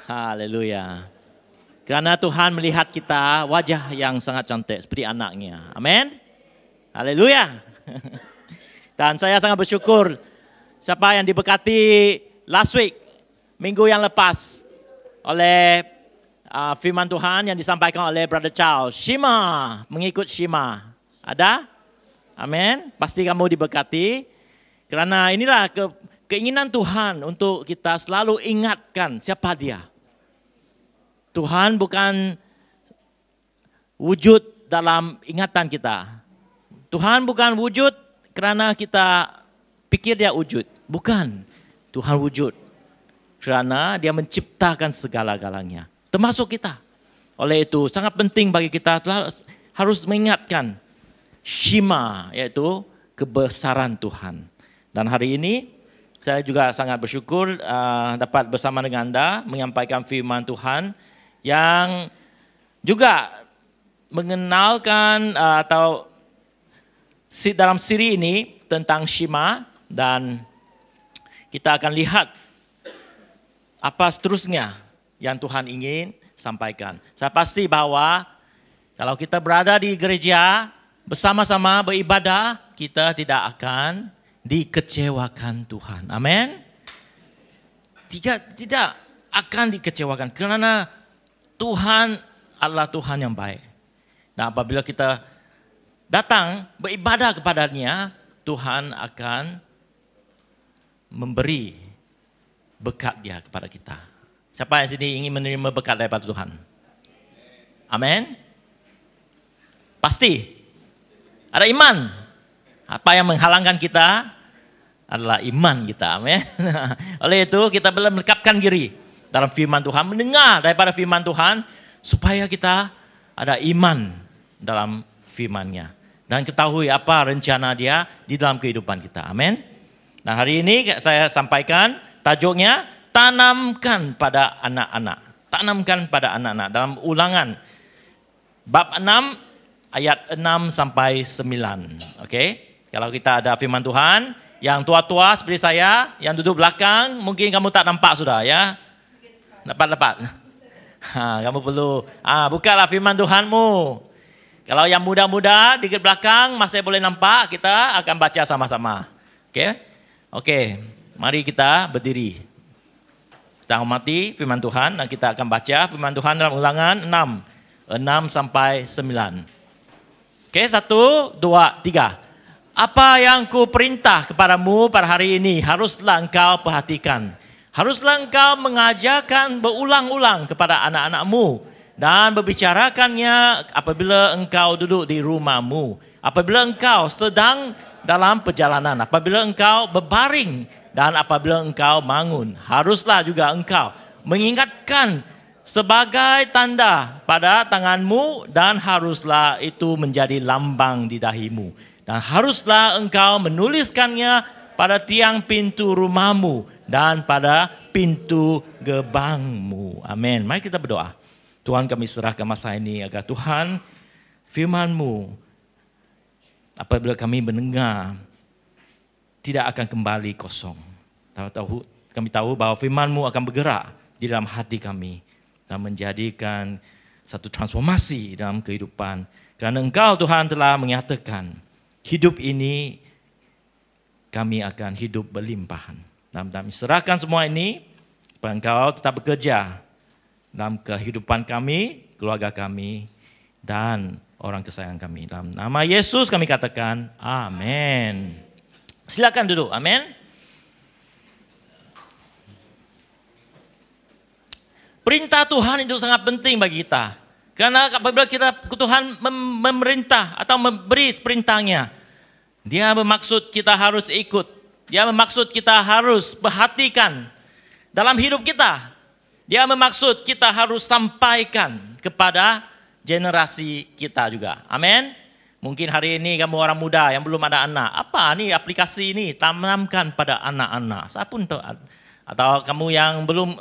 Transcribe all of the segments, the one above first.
Haleluya. Karena Tuhan melihat kita wajah yang sangat cantik seperti anaknya. Amin. Haleluya. Dan saya sangat bersyukur siapa yang diberkati last week, minggu yang lepas oleh firman Tuhan yang disampaikan oleh Brother Charles. Shema, mengikut Shema. Ada? Amin. Pasti kamu diberkati. Karena inilah keinginan Tuhan untuk kita selalu ingatkan siapa dia. Tuhan bukan wujud dalam ingatan kita. Tuhan bukan wujud kerana kita pikir dia wujud. Bukan. Tuhan wujud kerana dia menciptakan segala-galanya. Termasuk kita. Oleh itu sangat penting bagi kita harus mengingatkan Shema, yaitu kebesaran Tuhan. Dan hari ini saya juga sangat bersyukur dapat bersama dengan anda menyampaikan firman Tuhan yang juga mengenalkan atau dalam siri ini tentang Shema, dan kita akan lihat apa seterusnya yang Tuhan ingin sampaikan. Saya pasti bahwa kalau kita berada di gereja bersama-sama beribadah, kita tidak akan dikecewakan Tuhan. Amin. Tidak akan dikecewakan kerana Tuhan adalah Tuhan yang baik. Dan apabila kita datang beribadah kepadanya, Tuhan akan memberi berkat dia kepada kita. Siapa yang sini ingin menerima berkat daripada Tuhan? Amin. Pasti. Ada iman. Apa yang menghalangkan kita adalah iman kita. Amin. Oleh itu kita belum melekapkan diri dalam firman Tuhan, mendengar daripada firman Tuhan, supaya kita ada iman dalam firman-Nya. Dan ketahui apa rencana dia di dalam kehidupan kita. Amin. Dan hari ini saya sampaikan tajuknya, tanamkan pada anak-anak. Tanamkan pada anak-anak. Dalam Ulangan, bab 6, ayat 6 sampai 9. Okey. Kalau kita ada firman Tuhan, yang tua-tua seperti saya, yang duduk belakang, mungkin kamu tak nampak sudah ya. Dapat. Kamu perlu bukalah firman Tuhanmu. Kalau yang muda-muda di belakang masih boleh nampak, kita akan baca sama-sama. Okey. Mari kita berdiri. Kita hormati firman Tuhan dan kita akan baca firman Tuhan dalam Ulangan 6 sampai 9. Okey, 1, 2, 3. Apa yang ku perintah kepadamu pada hari ini haruslah engkau perhatikan. Haruslah engkau mengajarkan berulang-ulang kepada anak-anakmu dan berbicarakannya apabila engkau duduk di rumahmu, apabila engkau sedang dalam perjalanan, apabila engkau berbaring dan apabila engkau bangun. Haruslah juga engkau mengingatkan sebagai tanda pada tanganmu dan haruslah itu menjadi lambang di dahimu. Dan haruslah engkau menuliskannya pada tiang pintu rumahmu dan pada pintu gerbangmu. Amin. Mari kita berdoa. Tuhan, kami serahkan masa ini agar Tuhan firman-Mu apabila kami mendengar tidak akan kembali kosong. Kami tahu bahwa firman-Mu akan bergerak di dalam hati kami dan menjadikan satu transformasi dalam kehidupan. Kerana Engkau Tuhan telah menyatakan hidup ini kami akan hidup berlimpahan. Dan kami serahkan semua ini kepada Engkau, tetap bekerja dalam kehidupan kami, keluarga kami, dan orang kesayangan kami. Dalam nama Yesus kami katakan, amin. Silakan duduk, amin. Perintah Tuhan itu sangat penting bagi kita. Karena apabila Tuhan memerintah atau memberi perintahnya, dia bermaksud kita harus ikut. Dia bermaksud kita harus perhatikan dalam hidup kita. Dia bermaksud kita harus sampaikan kepada generasi kita juga. Amin. Mungkin hari ini kamu orang muda yang belum ada anak. Apa nih aplikasi ini? Tanamkan pada anak-anak. Saya pun tahu. Atau kamu yang belum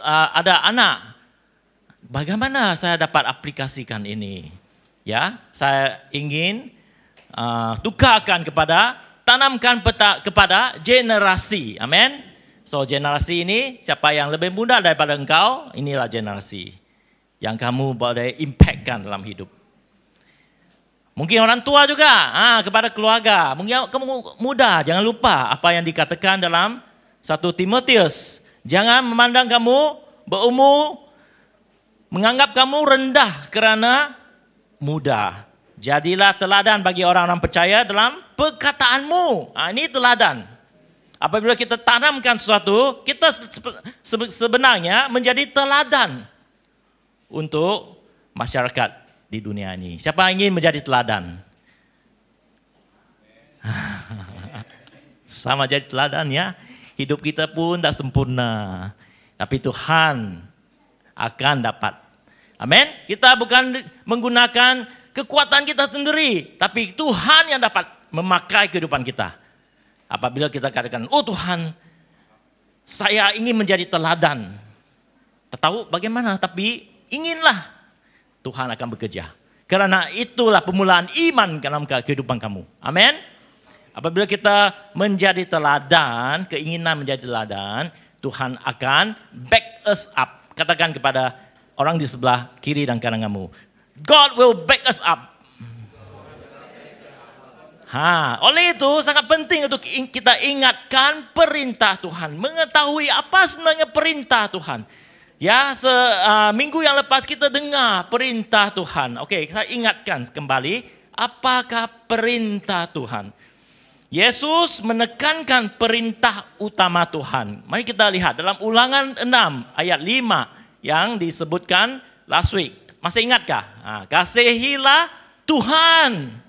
ada anak. Bagaimana saya dapat aplikasikan ini? Ya, saya ingin tukarkan tanamkan kepada generasi. Amin. So generasi ini, siapa yang lebih muda daripada engkau, inilah generasi yang kamu boleh impactkan dalam hidup. Mungkin orang tua juga, kepada keluarga. Mungkin kamu muda, jangan lupa apa yang dikatakan dalam 1 Timotius. Jangan memandang kamu berumur, menganggap kamu rendah karena muda. Jadilah teladan bagi orang-orang percaya dalam perkataanmu. Ini teladan. Apabila kita tanamkan sesuatu, kita sebenarnya menjadi teladan untuk masyarakat di dunia ini. Siapa ingin menjadi teladan? Sama jadi teladan ya. Hidup kita pun tak sempurna. Tapi Tuhan akan dapat. Amin. Kita bukan menggunakan kekuatan kita sendiri. Tapi Tuhan yang dapat memakai kehidupan kita. Apabila kita katakan, oh Tuhan, saya ingin menjadi teladan. Tak tahu bagaimana, tapi inginlah. Tuhan akan bekerja. Karena itulah permulaan iman dalam kehidupan kamu. Amin. Apabila kita menjadi teladan, keinginan menjadi teladan, Tuhan akan back us up. Katakan kepada orang di sebelah kiri dan kanan kamu, God will back us up. Oleh itu sangat penting untuk kita ingatkan perintah Tuhan. Mengetahui apa sebenarnya perintah Tuhan. Ya, minggu yang lepas kita dengar perintah Tuhan. Oke, saya ingatkan kembali, apakah perintah Tuhan? Yesus menekankan perintah utama Tuhan. Mari kita lihat dalam Ulangan 6 ayat 5 yang disebutkan last week. Masih ingatkah? Kasihilah Tuhan.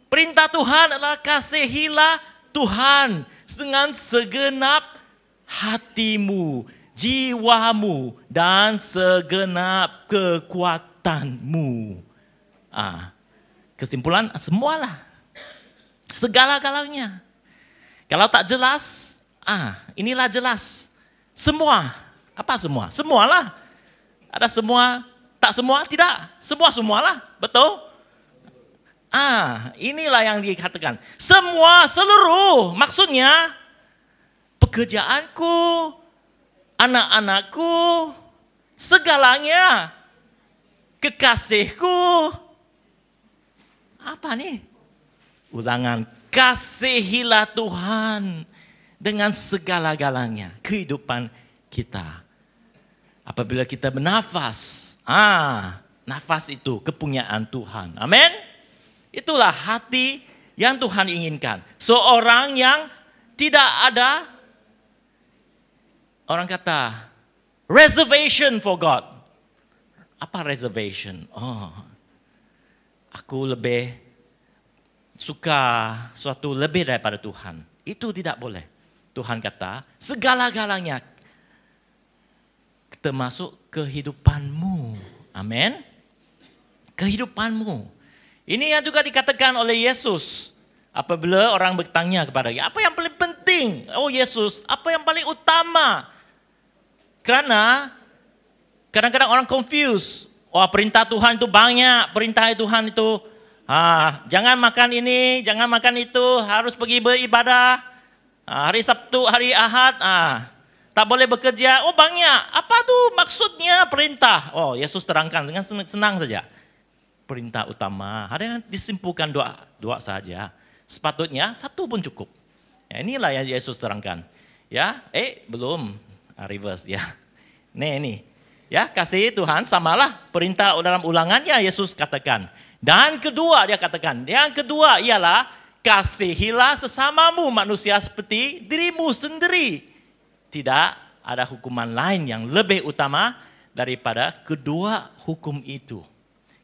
Perintah Tuhan adalah kasihilah Tuhan dengan segenap hatimu, jiwamu, dan segenap kekuatanmu. Kesimpulan, semualah. Segala-galanya. Kalau tak jelas, inilah jelas. Semua. Apa semua? Semualah. Ada semua, tak semua, tidak. Semualah. Betul? Inilah yang dikatakan. Semua, seluruh. Maksudnya, pekerjaanku, anak-anakku, segalanya, kekasihku. Apa nih? Ulangan, kasihilah Tuhan dengan segala-galanya kehidupan kita. Apabila kita bernafas, nafas itu kepunyaan Tuhan. Amin. Itulah hati yang Tuhan inginkan. Seorang yang tidak ada, orang kata, reservation for God. Apa reservation? Aku lebih suka suatu lebih daripada Tuhan. Itu tidak boleh. Tuhan kata, segala-galanya termasuk kehidupanmu. Amin. Kehidupanmu. Ini yang juga dikatakan oleh Yesus. Apabila orang bertanya kepada dia, apa yang paling penting? Oh Yesus, apa yang paling utama? Karena kadang-kadang orang confused. Perintah Tuhan itu banyak. Perintah Tuhan itu, jangan makan ini, jangan makan itu. Harus pergi beribadah. Hari Sabtu, hari Ahad, tak boleh bekerja. Banyak. Apa tuh maksudnya perintah? Yesus terangkan dengan senang saja. Perintah utama, ada yang disimpulkan doa saja. Sepatutnya satu pun cukup. Inilah yang Yesus terangkan. Belum reverse ya. Ini. Ya, kasih Tuhan samalah perintah dalam ulangannya Yesus katakan. Dan kedua dia katakan, yang kedua ialah kasihilah sesamamu manusia seperti dirimu sendiri. Tidak ada hukuman lain yang lebih utama daripada kedua hukum itu.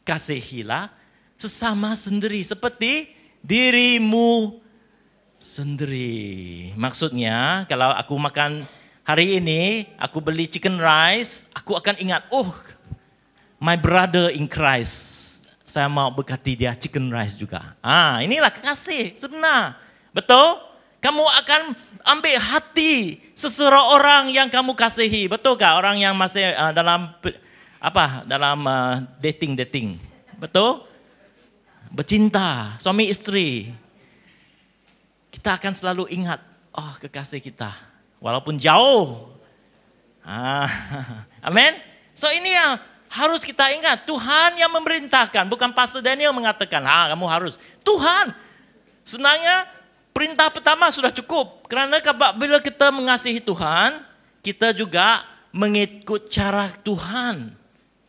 Kasihilah sesama sendiri seperti dirimu sendiri. Maksudnya kalau aku makan hari ini, aku beli chicken rice, aku akan ingat, my brother in Christ. Saya mau berkati dia chicken rice juga. Inilah kasih sebenar. Betul? Kamu akan ambil hati seseorang yang kamu kasihi. Betulkah orang yang masih dalam dating. Betul? Bercinta, suami istri. Kita akan selalu ingat, kekasih kita. Walaupun jauh. Amin. So ini yang harus kita ingat. Tuhan yang memerintahkan. Bukan Pastor Daniel mengatakan, kamu harus. Tuhan. Sebenarnya perintah pertama sudah cukup. Kerana bila kita mengasihi Tuhan, kita juga mengikut cara Tuhan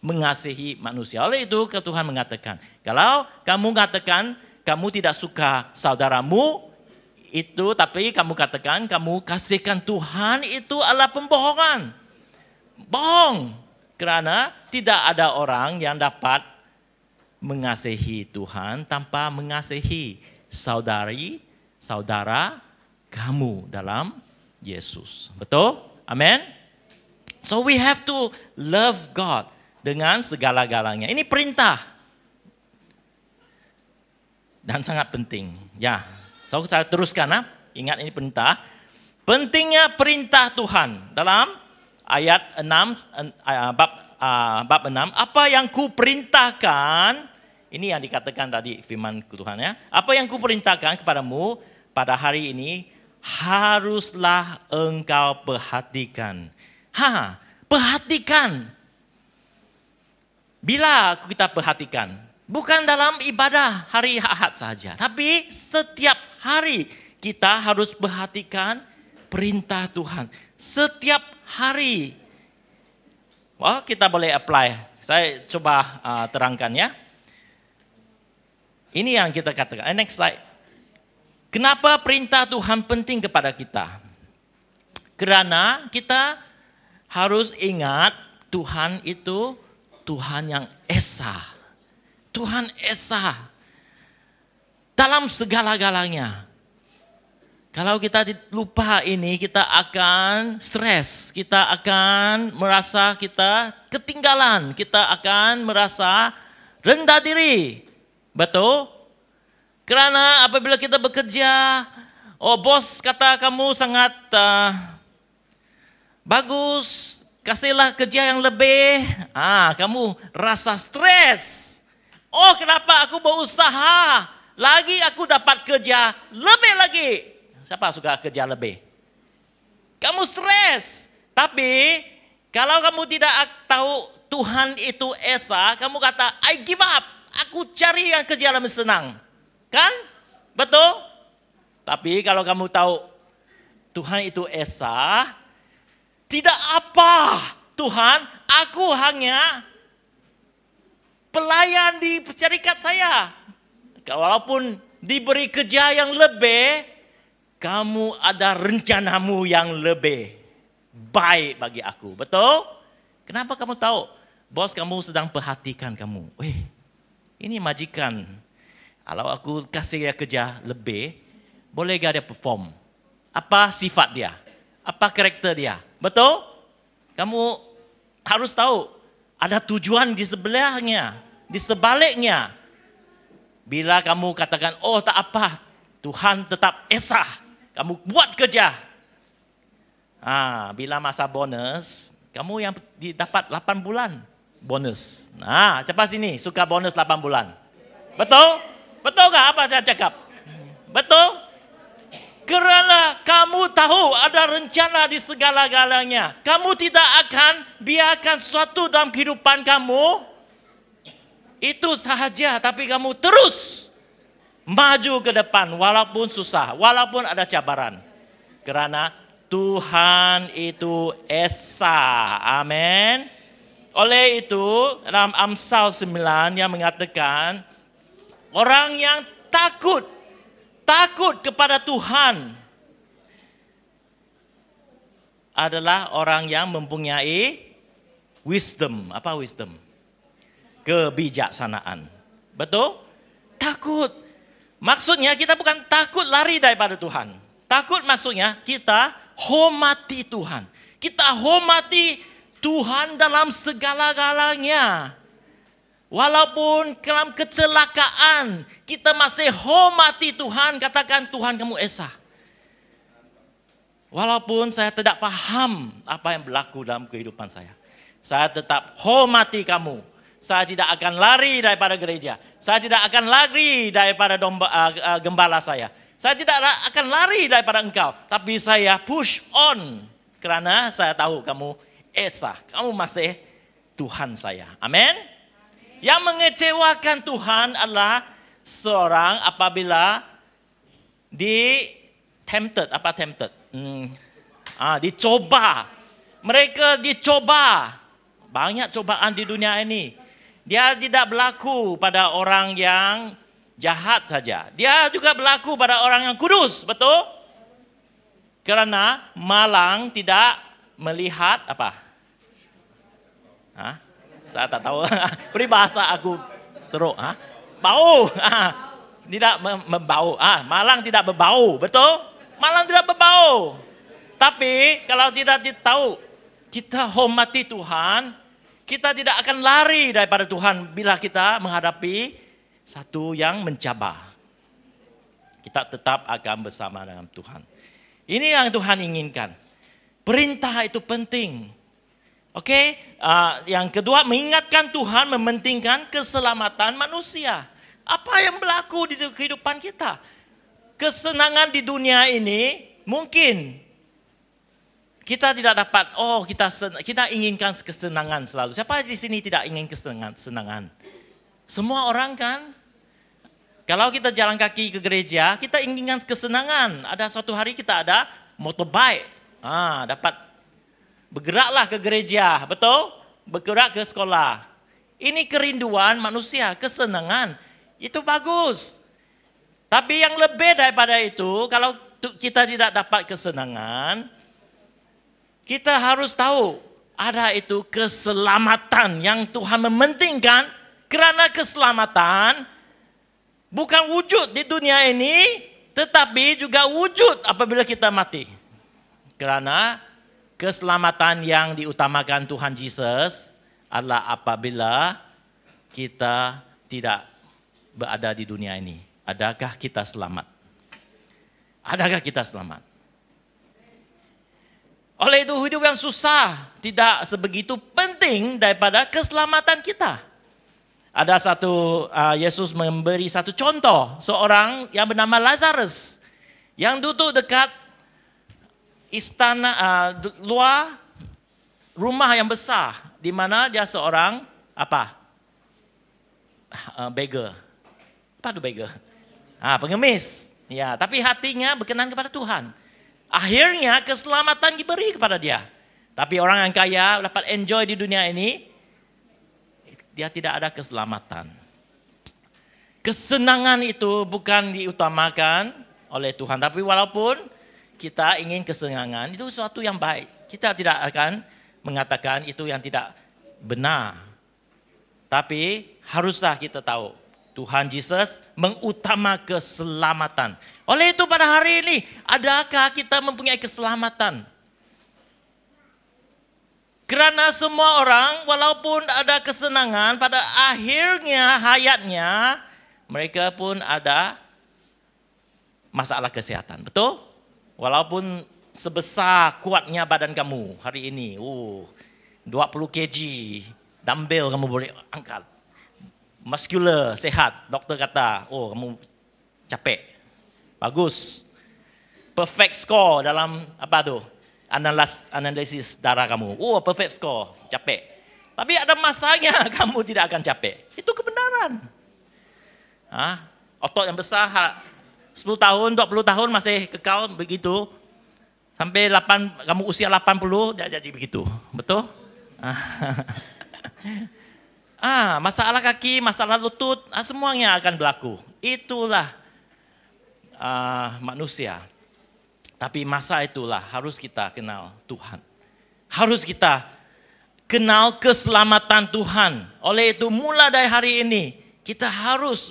mengasihi manusia. Oleh itu Tuhan mengatakan, kalau kamu katakan kamu tidak suka saudaramu, itu tapi kamu katakan kamu kasihkan Tuhan, itu adalah pembohongan. Bohong. Kerana tidak ada orang yang dapat mengasihi Tuhan tanpa mengasihi saudara kamu dalam Yesus. Betul? Amin. So we have to love God dengan segala-galanya. Ini perintah. Dan sangat penting. Ya, so saya teruskan. Ingat ini perintah. Pentingnya perintah Tuhan. Dalam ayat 6, bab 6. Apa yang ku perintahkan, ini yang dikatakan tadi firman Tuhan ya. Apa yang ku perintahkan kepadamu pada hari ini, haruslah engkau perhatikan. Perhatikan. Bila kita perhatikan, bukan dalam ibadah hari Ahad saja, tapi setiap hari kita harus perhatikan perintah Tuhan. Setiap hari. Wah, kita boleh apply. Saya coba terangkan ya. Ini yang kita katakan. Next slide. Kenapa perintah Tuhan penting kepada kita? Kerana kita harus ingat Tuhan itu Tuhan yang Esa. Tuhan Esa. Dalam segala-galanya. Kalau kita lupa ini, kita akan stres. Kita akan merasa kita ketinggalan. Kita akan merasa rendah diri. Betul? Kerana apabila kita bekerja, bos kata kamu sangat bagus, kasihlah kerja yang lebih. Kamu rasa stres. Kenapa aku berusaha? Lagi aku dapat kerja lebih lagi. Siapa suka kerja lebih? Kamu stres. Tapi kalau kamu tidak tahu Tuhan itu Esa, kamu kata, I give up. Aku cari yang kerja lebih senang. Kan? Betul? Tapi kalau kamu tahu Tuhan itu Esa, tidak apa, Tuhan, aku hanya pelayan di syarikat saya. Walaupun diberi kerja yang lebih, kamu ada rencanamu yang lebih baik bagi aku. Betul? Kenapa kamu tahu? Bos kamu sedang perhatikan kamu. Ini majikan. Kalau aku kasih dia kerja lebih, boleh gak dia perform? Apa sifat dia? Apa karakter dia? Betul? Kamu harus tahu ada tujuan di sebelahnya, di sebaliknya. Bila kamu katakan, tak apa, Tuhan tetap Esa, kamu buat kerja. Bila masa bonus, kamu yang dapat 8 bulan bonus. Cepat sini, suka bonus 8 bulan. Betul? Betul gak apa saya cakap? Betul? Kerana kamu tahu ada rencana di segala-galanya. Kamu tidak akan biarkan sesuatu dalam kehidupan kamu itu sahaja. Tapi kamu terus maju ke depan walaupun susah. Walaupun ada cabaran. Kerana Tuhan itu Esa. Amin. Oleh itu dalam Amsal 9 yang mengatakan orang yang takut kepada Tuhan adalah orang yang mempunyai wisdom. Apa wisdom? Kebijaksanaan. Betul? Takut. Maksudnya kita bukan takut lari daripada Tuhan. Takut maksudnya kita hormati Tuhan. Kita hormati Tuhan dalam segala-galanya. Walaupun dalam kecelakaan, kita masih hormati Tuhan. Katakan, Tuhan kamu Esa. Walaupun saya tidak paham apa yang berlaku dalam kehidupan saya. Saya tetap hormati kamu. Saya tidak akan lari daripada gereja. Saya tidak akan lari daripada gembala saya. Saya tidak akan lari daripada engkau. Tapi saya push on. Karena saya tahu kamu Esa. Kamu masih Tuhan saya. Amin. Yang mengecewakan Tuhan adalah seorang apabila tempted. Apa tempted? Dicoba. Mereka dicoba. Banyak cobaan di dunia ini. Dia tidak berlaku pada orang yang jahat saja. Dia juga berlaku pada orang yang kudus. Betul? Karena malang tidak melihat apa? Saya tak tahu. Peribahasa aku teruk. Bau. Tidak membau. Malang tidak berbau. Betul? Malang tidak berbau. Tapi kalau tidak tahu, kita hormati Tuhan, kita tidak akan lari daripada Tuhan bila kita menghadapi satu yang mencabar. Kita tetap akan bersama dengan Tuhan. Ini yang Tuhan inginkan. Perintah itu penting. Oke? Yang kedua, mengingatkan Tuhan mementingkan keselamatan manusia. Apa yang berlaku di kehidupan kita? Kesenangan di dunia ini mungkin kita tidak dapat, kita inginkan kesenangan selalu. Siapa di sini tidak ingin kesenangan? Semua orang kan? Kalau kita jalan kaki ke gereja, kita inginkan kesenangan. Ada suatu hari kita ada motorbike. Dapat bergeraklah ke gereja, betul? Bergerak ke sekolah. Ini kerinduan manusia, kesenangan. Itu bagus. Tapi yang lebih daripada itu, kalau kita tidak dapat kesenangan, kita harus tahu ada itu keselamatan yang Tuhan mementingkan. Karena keselamatan bukan wujud di dunia ini, tetapi juga wujud apabila kita mati. Karena keselamatan yang diutamakan Tuhan Yesus adalah apabila kita tidak berada di dunia ini. Adakah kita selamat? Adakah kita selamat? Oleh itu hidup yang susah tidak sebegitu penting daripada keselamatan kita. Ada Yesus memberi satu contoh. Seorang yang bernama Lazarus. Yang duduk dekat istana, luar rumah yang besar. Di mana dia seorang, beggar. Apa itu beggar? Pengemis. Ya, tapi hatinya berkenan kepada Tuhan. Akhirnya keselamatan diberi kepada dia. Tapi orang yang kaya dapat enjoy di dunia ini, dia tidak ada keselamatan. Kesenangan itu bukan diutamakan oleh Tuhan. Tapi walaupun kita ingin kesenangan, itu sesuatu yang baik. Kita tidak akan mengatakan itu yang tidak benar. Tapi haruslah kita tahu, Tuhan Yesus mengutama keselamatan. Oleh itu pada hari ini, adakah kita mempunyai keselamatan? Karena semua orang walaupun ada kesenangan, pada akhirnya hayatnya mereka pun ada masalah kesehatan. Betul? Walaupun sebesar kuatnya badan kamu hari ini, 20 kg dumbbell kamu boleh angkat. Muscular, sehat. Doktor kata, kamu capek. Bagus. Perfect score dalam analisis darah kamu. Perfect score, capek. Tapi ada masanya kamu tidak akan capek. Itu kebenaran. Otot yang besar 10 tahun, 20 tahun masih kekal begitu. Sampai kamu usia 80 dia jadi begitu. Betul? Masalah kaki, masalah lutut, semuanya akan berlaku. Itulah manusia. Tapi masa itulah harus kita kenal Tuhan. Harus kita kenal keselamatan Tuhan. Oleh itu mulai dari hari ini kita harus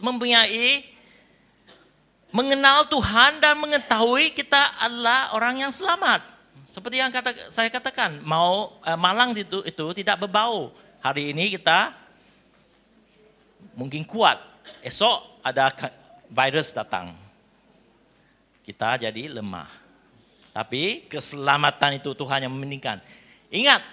mengenal Tuhan dan mengetahui kita adalah orang yang selamat. Seperti yang saya katakan, malang itu tidak berbau. Hari ini kita mungkin kuat, esok ada virus datang. Kita jadi lemah. Tapi keselamatan itu Tuhan yang mementingkan. Ingat,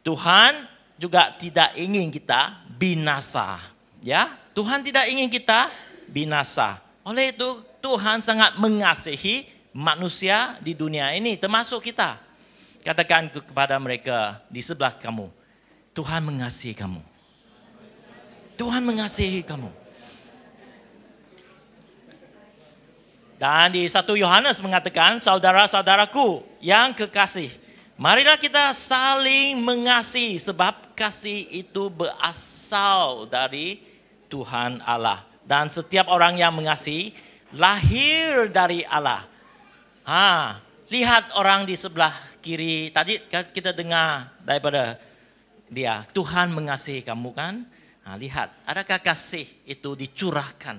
Tuhan juga tidak ingin kita binasa. Ya, Tuhan tidak ingin kita binasa. Oleh itu Tuhan sangat mengasihi manusia di dunia ini, termasuk kita. Katakan itu kepada mereka di sebelah kamu. Tuhan mengasihi kamu. Tuhan mengasihi kamu. Dan di 1 Yohanes mengatakan, saudara-saudaraku yang kekasih, marilah kita saling mengasihi sebab kasih itu berasal dari Tuhan Allah. Dan setiap orang yang mengasihi lahir dari Allah. Lihat orang di sebelah kiri. Tadi kita dengar daripada dia, Tuhan mengasihi kamu kan? Lihat, adakah kasih itu dicurahkan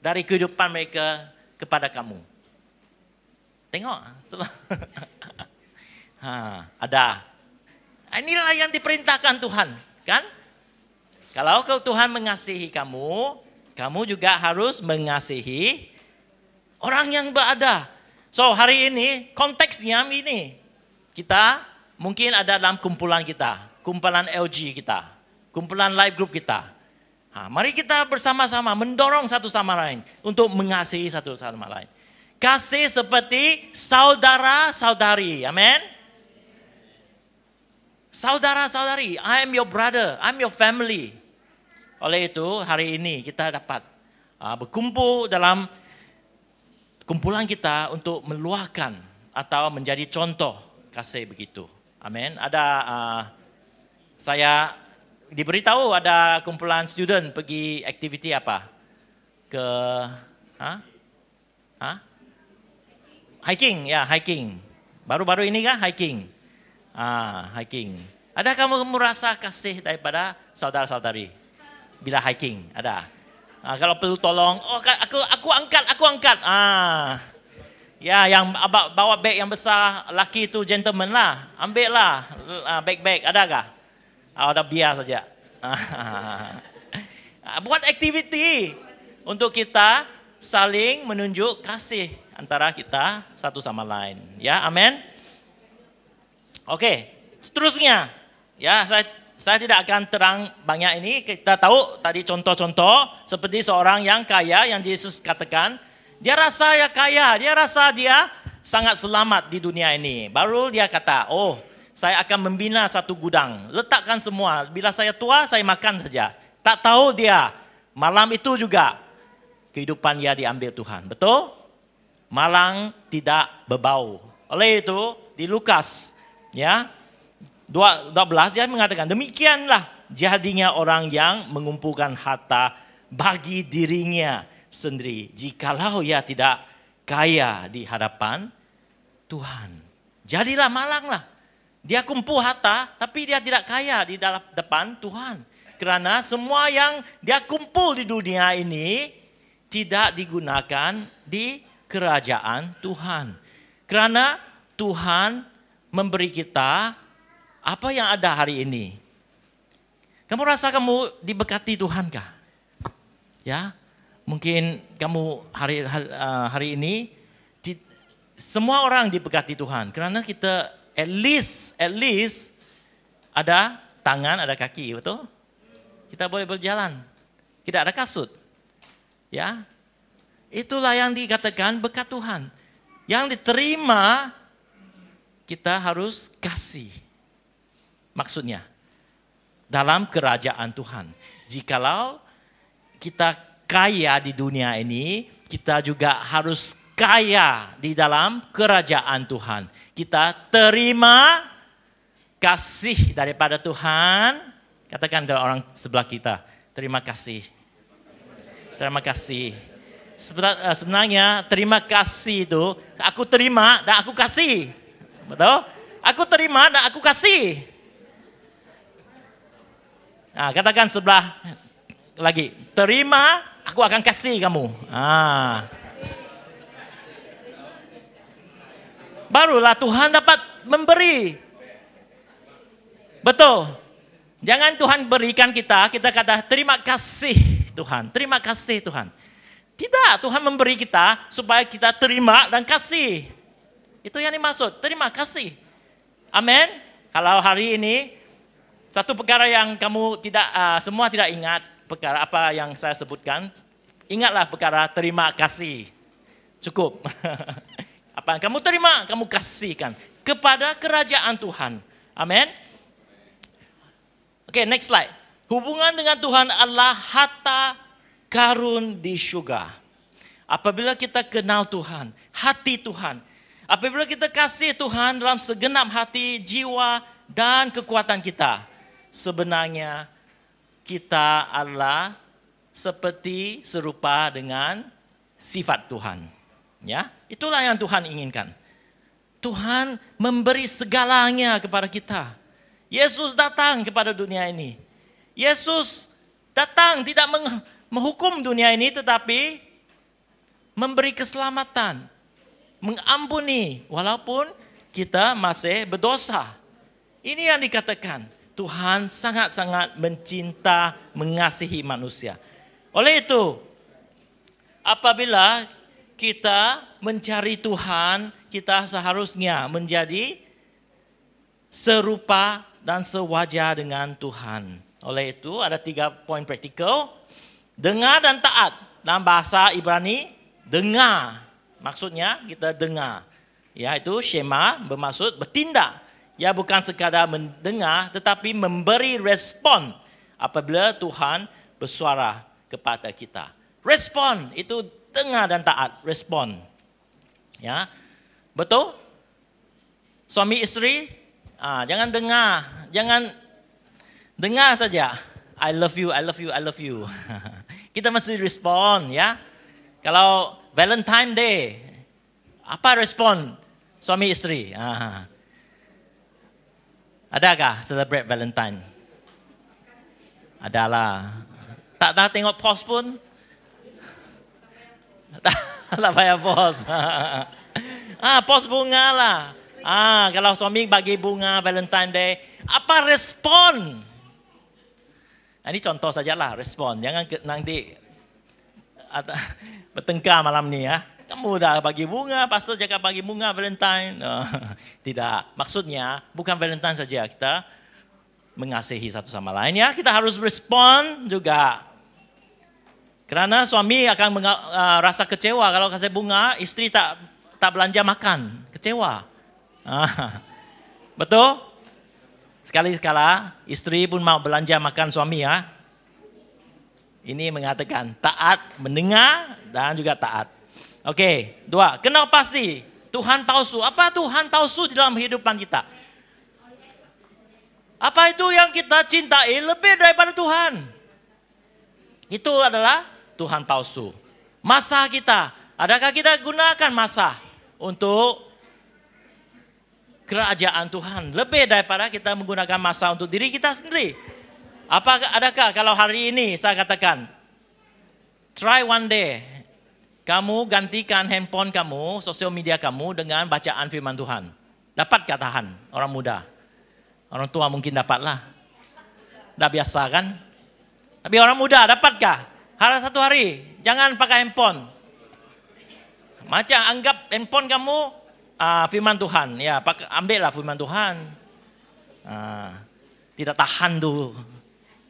dari kehidupan mereka kepada kamu? Tengok. Ada. Inilah yang diperintahkan Tuhan, kan? Kalau Tuhan mengasihi kamu, kamu juga harus mengasihi orang yang berada. So hari ini konteksnya ini. Kita mungkin ada dalam kumpulan kita, kumpulan LG kita, kumpulan live group kita. Mari kita bersama-sama mendorong satu sama lain untuk mengasihi satu sama lain. Kasih seperti saudara-saudari, amin. Saudara-saudari, I am your brother, I'm your family. Oleh itu hari ini kita dapat berkumpul dalam kumpulan kita untuk meluahkan atau menjadi contoh kasih begitu. Amin. Ada saya diberitahu ada kumpulan student pergi aktiviti apa? Ke hiking, ya hiking. Baru-baru ini kan hiking. Hiking. Ada kamu merasa kasih daripada saudara-saudari bila hiking? Ada. Kalau perlu tolong, aku angkat. Ya, yang bawa beg yang besar, laki itu gentleman lah, ambil lah beg-beg, adakah? Ada biar saja. Buat aktiviti untuk kita saling menunjuk kasih antara kita satu sama lain. Ya, amin. Oke, seterusnya. Ya, saya tidak akan terang banyak ini. Kita tahu tadi contoh-contoh seperti seorang yang kaya yang Yesus katakan, dia rasa ya kaya, dia rasa dia sangat selamat di dunia ini. Baru dia kata, saya akan membina satu gudang, letakkan semua. Bila saya tua, saya makan saja. Tak tahu dia, malam itu juga kehidupan dia diambil Tuhan. Betul? Malang tidak berbau. Oleh itu, di Lukas, ya, 12 dia mengatakan, demikianlah jadinya orang yang mengumpulkan harta bagi dirinya sendiri, jikalau ia tidak kaya di hadapan Tuhan. Jadilah malang lah. Dia kumpul harta, tapi dia tidak kaya di dalam depan Tuhan. Kerana semua yang dia kumpul di dunia ini tidak digunakan di kerajaan Tuhan. Kerana Tuhan memberi kita apa yang ada hari ini. Kamu rasa kamu diberkati Tuhan kah? Ya, mungkin kamu hari ini semua orang diberkati Tuhan. Kerana kita at least ada tangan, ada kaki, betul? Kita boleh berjalan. Tidak ada kasut. Ya. Itulah yang dikatakan berkat Tuhan. Yang diterima kita harus kasih. Maksudnya dalam kerajaan Tuhan. Jikalau kita kaya di dunia ini, kita juga harus kaya di dalam kerajaan Tuhan. Kita terima kasih daripada Tuhan. Katakan dari orang sebelah kita, terima kasih. Terima kasih. Sebenarnya terima kasih itu, aku terima dan aku kasih. Betul? Aku terima dan aku kasih. Nah, katakan sebelah lagi, terima, aku akan kasih kamu. Barulah Tuhan dapat memberi. Betul. Jangan Tuhan berikan kita kata terima kasih Tuhan. Terima kasih Tuhan. Tidak, Tuhan memberi kita supaya kita terima dan kasih. Itu yang dimaksud, terima kasih. Amin. Kalau hari ini satu perkara yang kamu semua tidak ingat perkara apa yang saya sebutkan, ingatlah perkara terima kasih. Cukup. Apa yang kamu terima, kamu kasihkan kepada kerajaan Tuhan. Amin. Oke, next slide. Hubungan dengan Tuhan adalah harta karun di surga. Apabila kita kenal Tuhan, hati Tuhan. Apabila kita kasih Tuhan dalam segenap hati, jiwa, dan kekuatan kita. Sebenarnya kita adalah seperti serupa dengan sifat Tuhan. Ya, itulah yang Tuhan inginkan. Tuhan memberi segalanya kepada kita. Yesus datang kepada dunia ini. Yesus datang tidak menghukum dunia ini, tetapi memberi keselamatan, mengampuni walaupun kita masih berdosa. Ini yang dikatakan Tuhan sangat-sangat mencinta, mengasihi manusia. Oleh itu, apabila kita mencari Tuhan, kita seharusnya menjadi serupa dan sewajar dengan Tuhan. Oleh itu ada 3 poin praktikal. Dengar dan taat. Dalam bahasa Ibrani, dengar. Maksudnya kita dengar. Ya, itu shema bermaksud bertindak. Ya, bukan sekadar mendengar tetapi memberi respon apabila Tuhan bersuara kepada kita. Respon itu dengar dan taat, respon. Ya. Betul? Suami istri, jangan dengar saja. I love you, I love you, I love you. Kita mesti respon, ya. Kalau Valentine Day, apa respon suami istri? Adakah celebrate Valentine? Adalah. Tak tengok post pun? Tak payah post. Post bunga lah. Kalau suami bagi bunga Valentine Day, apa respon? Ini contoh sajalah respon. Jangan nanti bertengkar malam ni ya. Kamu dah bagi bunga, pastor cakap bagi bunga Valentine. Tidak. Maksudnya bukan Valentine saja, kita mengasihi satu sama lain ya. Kita harus respon juga. Karena suami akan rasa kecewa kalau kasih bunga, istri tak belanja makan. Kecewa. Betul? Sekali-sekala istri pun mau belanja makan suami ya. Ini mengatakan taat, mendengar dan juga taat. Oke, 2. Kenal pasti Tuhan palsu. Apa Tuhan palsu di dalam kehidupan kita? Apa itu yang kita cintai lebih daripada Tuhan? Itu adalah Tuhan palsu. Masa kita, adakah kita gunakan masa untuk kerajaan Tuhan lebih daripada kita menggunakan masa untuk diri kita sendiri? Adakah kalau hari ini saya katakan, try one day, kamu gantikan handphone kamu, sosial media kamu dengan bacaan firman Tuhan. Dapatkah tahan orang muda? Orang tua mungkin dapatlah. Dah biasa kan? Tapi orang muda dapatkah? Satu hari, jangan pakai handphone. Macam anggap handphone kamu firman Tuhan. Ya, ambillah firman Tuhan. Tidak tahan tuh.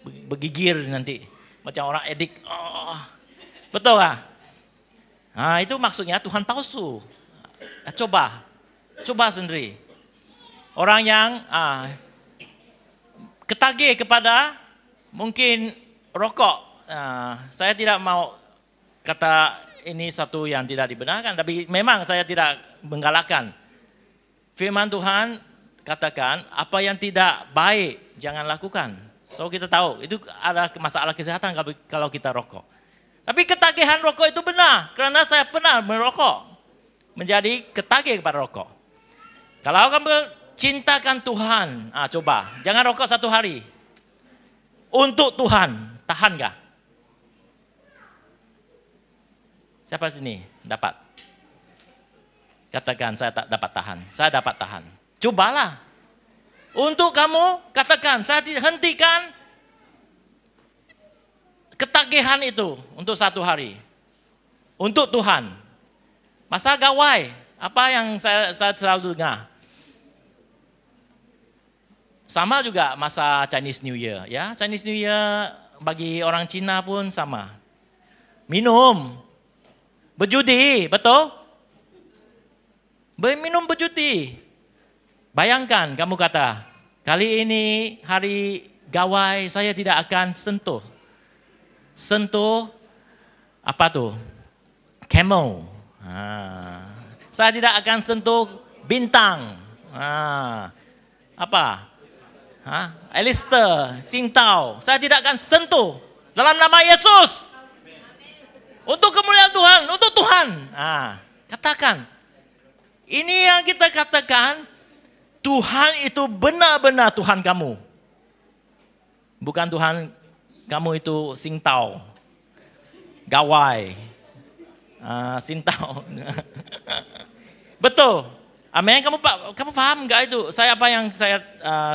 Bergigir nanti. Macam orang edik. Betul lah. Itu maksudnya Tuhan palsu. Coba sendiri. Orang yang ketagih kepada mungkin rokok. Saya tidak mau kata ini satu yang tidak dibenarkan, tapi memang saya tidak menggalakkan. Firman Tuhan katakan apa yang tidak baik jangan lakukan. So kita tahu itu ada masalah kesehatan kalau kita rokok. Tapi ketagihan rokok itu benar, karena saya pernah merokok. Menjadi ketagih kepada rokok. Kalau kamu cintakan Tuhan, coba. Jangan rokok 1 hari. Untuk Tuhan, tahan gak? Siapa sini dapat? Katakan saya tak dapat tahan. Saya dapat tahan. Cobalah. Untuk kamu, katakan saya hentikan ketagihan itu untuk 1 hari. Untuk Tuhan. Masa gawai. Apa yang saya selalu dengar. Sama juga masa Chinese New Year. Ya, Chinese New Year bagi orang Cina pun sama. Minum. Berjudi, betul? Minum berjudi. Bayangkan kamu kata, kali ini hari gawai saya tidak akan sentuh. Sentuh apa tuh? Camel. Saya tidak akan sentuh bintang. Apa? Alistair, Sintau. Saya tidak akan sentuh. Dalam nama Yesus. Untuk kemuliaan Tuhan, untuk Tuhan. Katakan. Ini yang kita katakan, Tuhan itu benar-benar Tuhan kamu. Bukan Tuhan kamu itu Sintau. Gawai. Sintau. Betul. Amin. Kamu paham enggak itu? Apa yang saya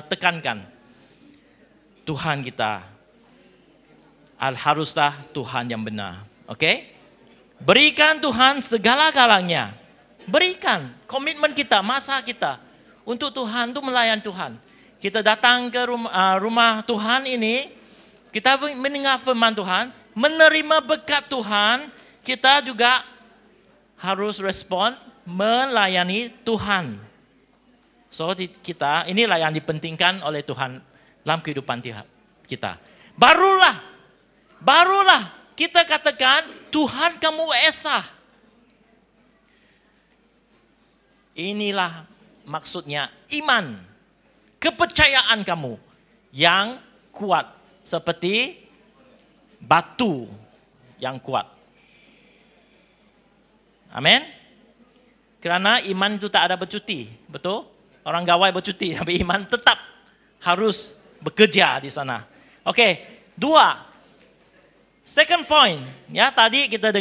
tekankan? Tuhan kita haruslah Tuhan yang benar. Oke? Berikan Tuhan segala-galanya. Berikan komitmen kita, masa kita untuk Tuhan, untuk melayan Tuhan. Kita datang ke rumah Tuhan ini, kita mendengar firman Tuhan, menerima berkat Tuhan, kita juga harus respon melayani Tuhan. So kita, inilah yang dipentingkan oleh Tuhan dalam kehidupan kita. Barulah kita katakan, Tuhan kamu esa. Inilah maksudnya iman. Kepercayaan kamu yang kuat. Seperti batu yang kuat. Amin. Kerana iman itu tak ada bercuti. Betul? Orang gawai bercuti. Tapi iman tetap harus bekerja di sana. Oke. 2. Second point, ya tadi kita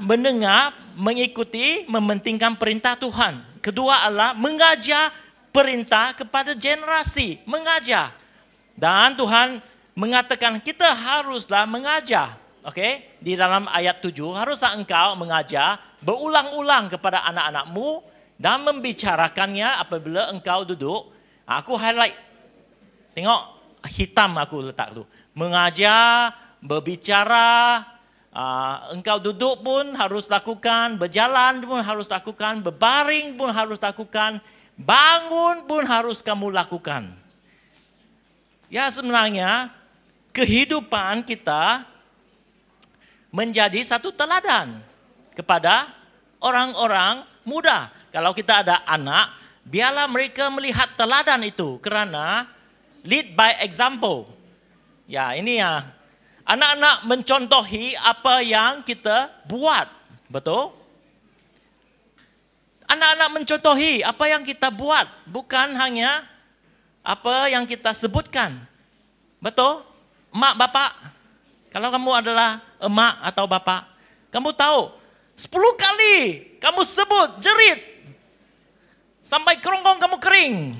mendengar, mengikuti, mementingkan perintah Tuhan. Kedua adalah mengajar perintah kepada generasi, mengajar. Dan Tuhan mengatakan kita haruslah mengajar. Oke, di dalam ayat 7, haruslah engkau mengajar berulang-ulang kepada anak-anakmu dan membicarakannya apabila engkau duduk. Aku highlight. Tengok hitam aku letak tu. Mengajar, berbicara, engkau duduk pun harus lakukan, berjalan pun harus lakukan, berbaring pun harus lakukan, bangun pun harus kamu lakukan. Ya sebenarnya kehidupan kita menjadi satu teladan kepada orang-orang muda. Kalau kita ada anak, biarlah mereka melihat teladan itu kerana lead by example. Ya ini ya. Anak-anak mencontohi apa yang kita buat. Betul? Anak-anak mencontohi apa yang kita buat. Bukan hanya apa yang kita sebutkan. Betul? Emak, bapak. Kalau kamu adalah emak atau bapak. Kamu tahu, 10 kali kamu sebut, jerit. Sampai kerongkong kamu kering.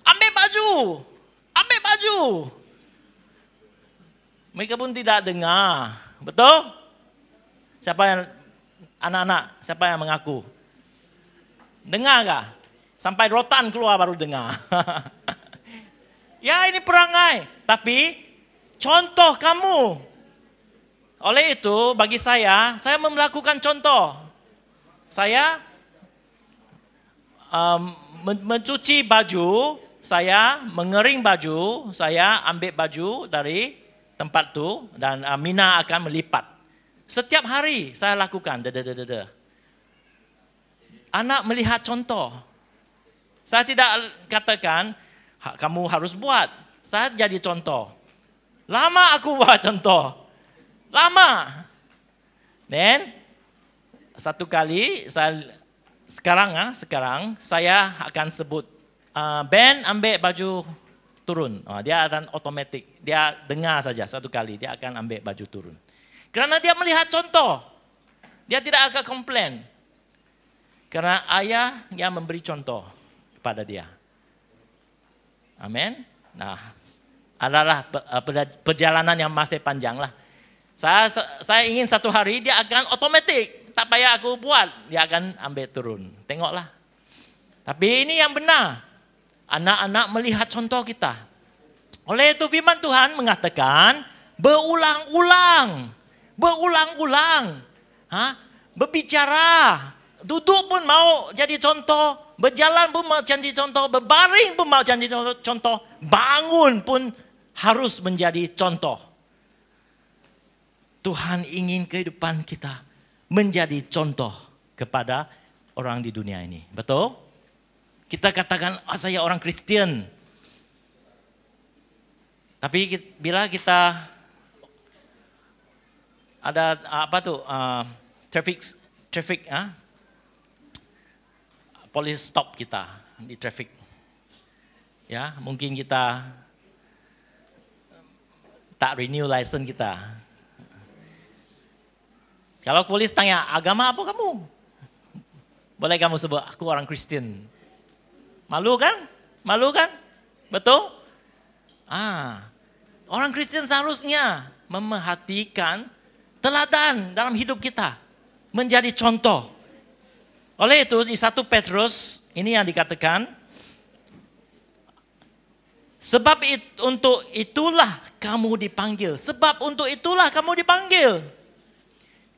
Ambil baju. Ambil baju. Mereka pun tidak dengar. Betul? Siapa yang anak-anak, siapa yang mengaku? Dengar kah? Sampai rotan keluar baru dengar. Ya ini perangai. Tapi contoh kamu. Oleh itu bagi saya melakukan contoh. Saya mencuci baju, saya mengering baju, saya ambil baju dari tempat tu dan Mina akan melipat. Setiap hari saya lakukan. Anak melihat contoh. Saya tidak katakan kamu harus buat. Saya jadi contoh. Lama aku buat contoh. Lama. Dan satu kali sekarang saya akan sebut Ben ambil baju turun. Dia akan otomatik. Dia dengar saja satu kali. Dia akan ambil baju turun. Kerana dia melihat contoh. Dia tidak akan komplain. Kerana ayah yang memberi contoh kepada dia. Amin. Nah, adalah perjalanan yang masih panjang lah. Saya ingin satu hari dia akan otomatik. Tak payah aku buat. Dia akan ambil turun. Tengoklah. Tapi ini yang benar. Anak-anak melihat contoh kita. Oleh itu firman Tuhan mengatakan berulang-ulang. Berulang-ulang. berbicara, duduk pun mau jadi contoh, berjalan pun mau jadi contoh, berbaring pun mau jadi contoh, bangun pun harus menjadi contoh. Tuhan ingin kehidupan kita menjadi contoh kepada orang di dunia ini. Betul? Kita katakan, saya orang Kristen. Tapi bila kita ada traffic, police stop kita di traffic. Ya, mungkin kita tak renew license kita. Kalau polis tanya, agama apa kamu? Boleh kamu sebut, aku orang Kristen. Malu kan? Malu kan? Betul? Orang Kristen seharusnya memerhatikan teladan dalam hidup kita. Menjadi contoh. Oleh itu di 1 Petrus ini yang dikatakan. Sebab untuk itulah kamu dipanggil. Sebab untuk itulah kamu dipanggil.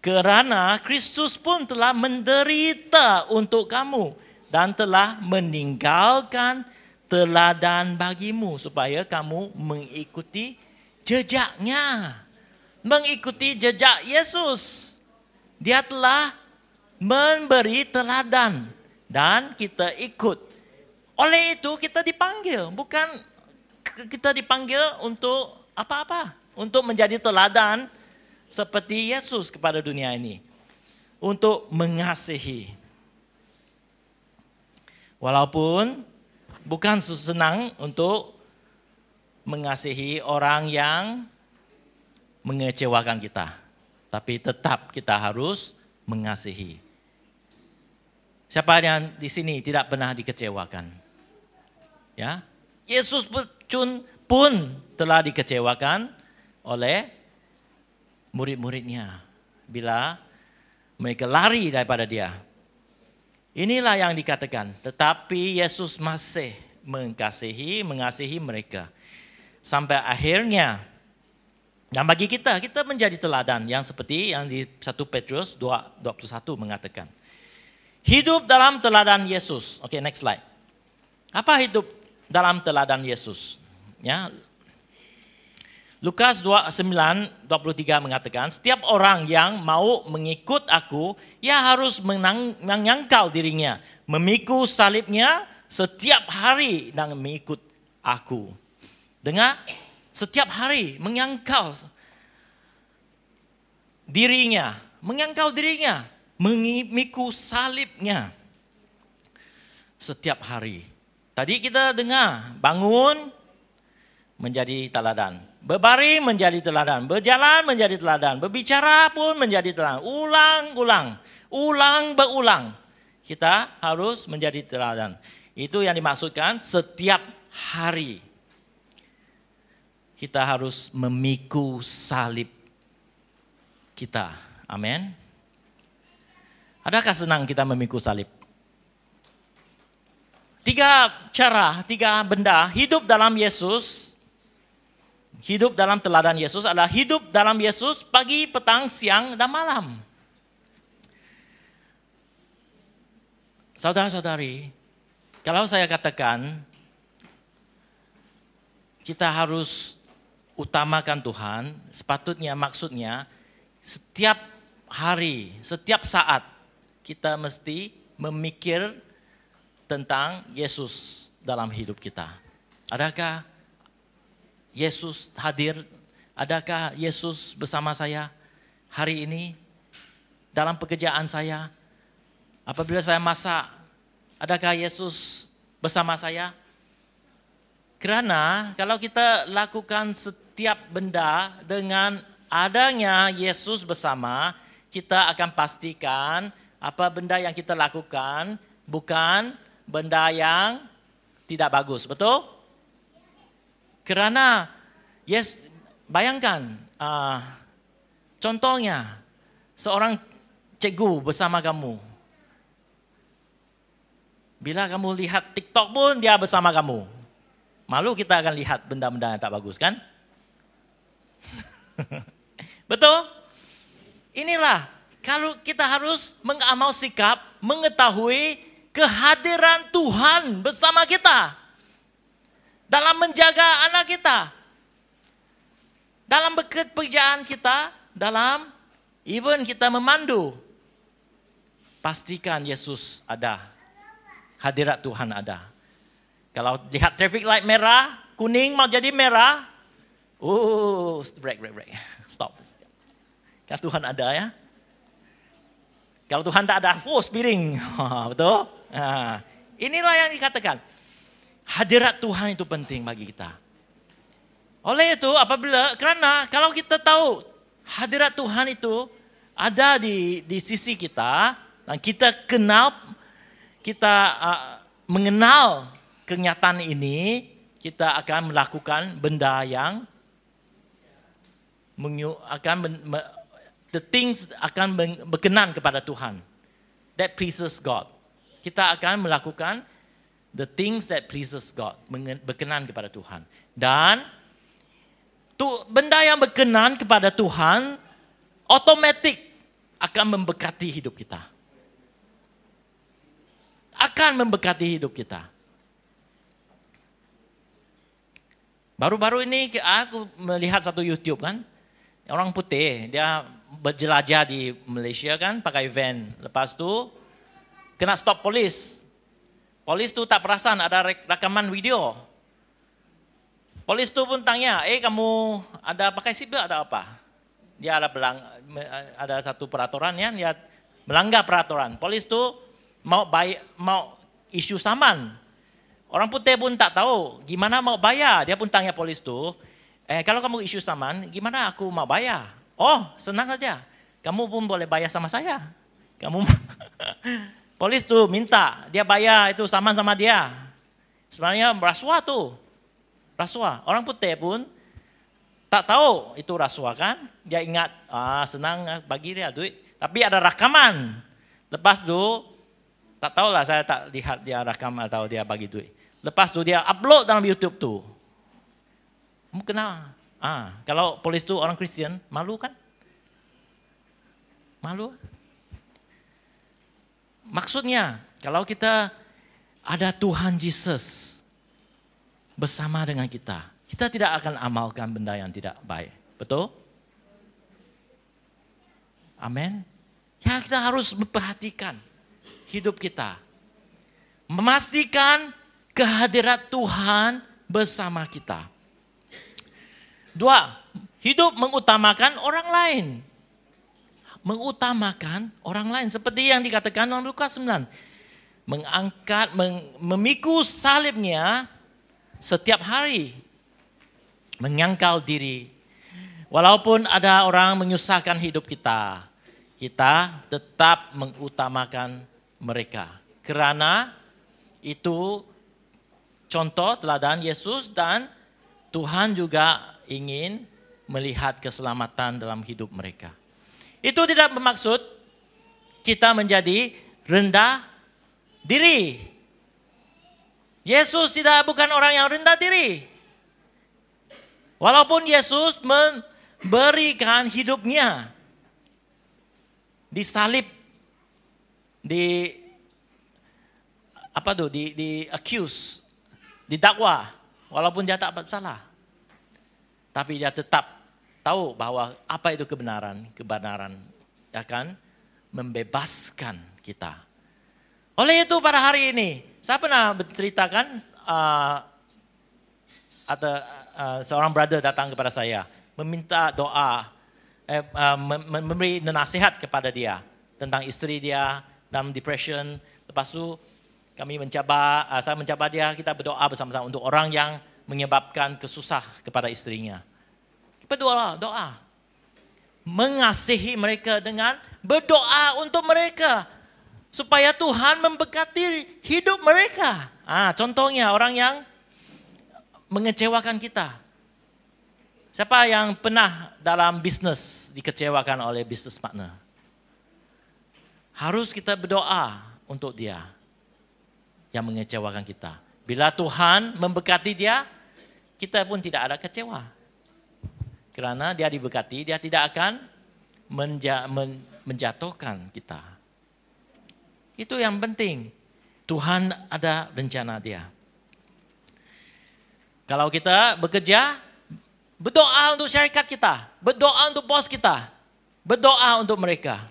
Kerana Kristus pun telah menderita untuk kamu. Dan telah meninggalkan teladan bagimu. Supaya kamu mengikuti jejaknya. Mengikuti jejak Yesus. Dia telah memberi teladan. Dan kita ikut. Oleh itu kita dipanggil. Bukan kita dipanggil untuk apa-apa. Untuk menjadi teladan seperti Yesus kepada dunia ini. Untuk mengasihi. Walaupun bukan senang untuk mengasihi orang yang mengecewakan kita. Tapi tetap kita harus mengasihi. Siapa yang di sini tidak pernah dikecewakan? Ya, Yesus pun telah dikecewakan oleh murid-muridnya. Bila mereka lari daripada dia. Inilah yang dikatakan. Tetapi Yesus masih mengasihi mereka. Sampai akhirnya. Dan bagi kita menjadi teladan yang seperti yang di 1 Petrus 2:21 mengatakan. Hidup dalam teladan Yesus. Oke, next slide. Apa hidup dalam teladan Yesus? Ya. Lukas 9:23 mengatakan, setiap orang yang mau mengikut aku, ia harus menyangkal dirinya, memikul salibnya setiap hari dan mengikut aku. Dengar? Setiap hari menyangkal dirinya, memikul salibnya setiap hari. Tadi kita dengar, bangun menjadi teladan, berbaring menjadi teladan, berjalan menjadi teladan, berbicara pun menjadi teladan, berulang. Kita harus menjadi teladan. Itu yang dimaksudkan setiap hari. Kita harus memikul salib kita. Amin. Adakah senang kita memikul salib? 3 benda hidup dalam Yesus. Hidup dalam teladan Yesus adalah hidup dalam Yesus pagi, petang, siang, dan malam. Saudara-saudari, kalau saya katakan kita harus utamakan Tuhan, maksudnya setiap hari, setiap saat kita mesti memikir tentang Yesus dalam hidup kita. Adakah Yesus hadir? Adakah Yesus bersama saya hari ini dalam pekerjaan saya? Apabila saya masak, adakah Yesus bersama saya? Karena kalau kita lakukan setiap benda dengan adanya Yesus bersama, kita akan pastikan apa benda yang kita lakukan bukan benda yang tidak bagus. Betul? Karena bayangkan contohnya seorang cikgu bersama kamu. Bila kamu lihat TikTok pun dia bersama kamu. Malu kita akan lihat benda-benda yang tak bagus kan? Betul? Inilah Kalau kita harus mengamal sikap, mengetahui kehadiran Tuhan bersama kita. Dalam menjaga anak kita. Dalam pekerjaan kita, dalam even kita memandu. Pastikan Yesus ada. Hadirat Tuhan ada. Kalau lihat traffic light merah, kuning mau jadi merah. Break. Stop. Kan Tuhan ada ya. Kalau Tuhan tak ada, spiring. Betul? Nah, inilah yang dikatakan. Hadirat Tuhan itu penting bagi kita. Oleh itu, karena kalau kita tahu hadirat Tuhan itu ada di sisi kita, dan kita mengenal kenyataan ini, kita akan melakukan benda yang the things akan berkenan kepada Tuhan. That pleases God. Kita akan melakukan the things that pleases God. Berkenan kepada Tuhan. Dan benda yang berkenan kepada Tuhan, otomatik akan memberkati hidup kita. Akan memberkati hidup kita. Baru-baru ini aku melihat satu YouTube kan. Orang putih, dia berjelajah di Malaysia kan, pakai van. Lepas tu, kena stop polis. Polis tu tak perasan ada rekaman video. Polis tu pun tanya, kamu ada pakai seatbelt atau apa? Dia ada satu peraturan ya, dia melanggar peraturan. Polis tu mau isu saman. Orang putih pun tak tahu gimana mau bayar. Dia pun tanya polis tu, kalau kamu isu saman, gimana aku mau bayar? Oh, senang saja. Kamu pun boleh bayar sama saya. Polis tu minta dia bayar itu saman sama dia. Sebenarnya rasuah tu. Rasuah. Orang putih pun tak tahu itu rasuah kan. Dia ingat, senang bagi dia duit. Tapi ada rakaman. Lepas tu, tak tahulah, saya tak lihat dia rakam atau dia bagi duit. Lepas tu dia upload dalam YouTube tu. Kamu kenal? Kalau polis tu orang Kristian, malu kan? Malu. Maksudnya, kalau kita ada Tuhan Yesus bersama dengan kita, kita tidak akan amalkan benda yang tidak baik. Betul? Amin. Ya, kita harus memperhatikan hidup kita. Memastikan kehadiran Tuhan bersama kita. 2, hidup mengutamakan orang lain. Mengutamakan orang lain. Seperti yang dikatakan dalam Lukas 9. Memikul salibnya setiap hari. Menyangkal diri. Walaupun ada orang menyusahkan hidup kita, kita tetap mengutamakan mereka. Kerana itu contoh teladan Yesus dan Tuhan juga ingin melihat keselamatan dalam hidup mereka. Itu tidak bermaksud kita menjadi rendah diri. Yesus bukan orang yang rendah diri. Walaupun Yesus memberikan hidupnya disalib, di accuse, didakwa, walaupun dia tak bersalah. Tapi dia tetap tahu bahwa apa itu kebenaran akan membebaskan kita. Oleh itu pada hari ini, saya pernah berceritakan seorang brother datang kepada saya, meminta doa, memberi nasihat kepada dia tentang istri dia dalam depression. Lepas tu saya mencabar dia, kita berdoa bersama-sama untuk orang yang menyebabkan kesusah kepada istrinya. Berdoa, doa. Mengasihi mereka dengan berdoa untuk mereka. Supaya Tuhan memberkati hidup mereka. Contohnya orang yang mengecewakan kita. Siapa yang pernah dalam bisnes dikecewakan oleh bisnes partner? Harus kita berdoa untuk dia yang mengecewakan kita. Bila Tuhan memberkati dia, kita pun tidak ada kecewa. Kerana dia diberkati, dia tidak akan menjatuhkan kita. Itu yang penting. Tuhan ada rencana Dia. Kalau kita bekerja, berdoa untuk syarikat kita, berdoa untuk bos kita, berdoa untuk mereka.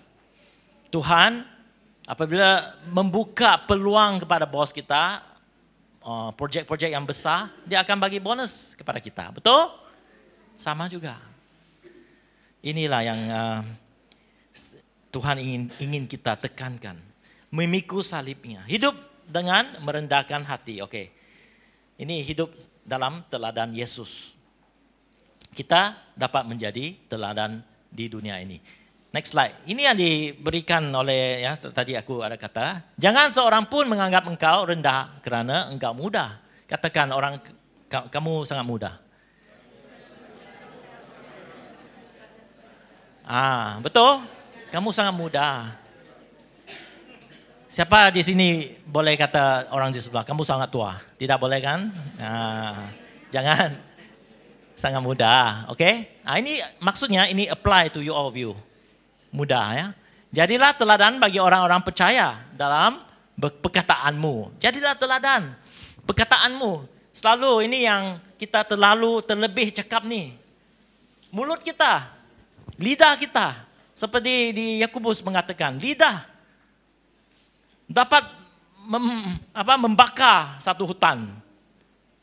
Tuhan apabila membuka peluang kepada bos kita, projek-projek yang besar, Dia akan bagi bonus kepada kita. Betul? Sama juga. Inilah yang Tuhan ingin kita tekankan. Memikul salibnya. Hidup dengan merendahkan hati. Oke. Ini hidup dalam teladan Yesus. Kita dapat menjadi teladan di dunia ini. Next slide. Ini yang diberikan oleh, ya tadi aku ada kata, jangan seorang pun menganggap engkau rendah kerana engkau muda. Katakan orang, kamu sangat muda. Betul? Kamu sangat muda. Siapa di sini boleh kata orang di sebelah, kamu sangat tua? Tidak boleh kan? Jangan. Sangat muda, oke? Ini maksudnya ini apply to you all of you. Muda ya. Jadilah teladan bagi orang-orang percaya dalam perkataanmu. Jadilah teladan perkataanmu. Selalu ini yang kita terlebih cakap nih. Mulut kita, lidah kita. Seperti di Yakobus mengatakan, lidah dapat membakar satu hutan.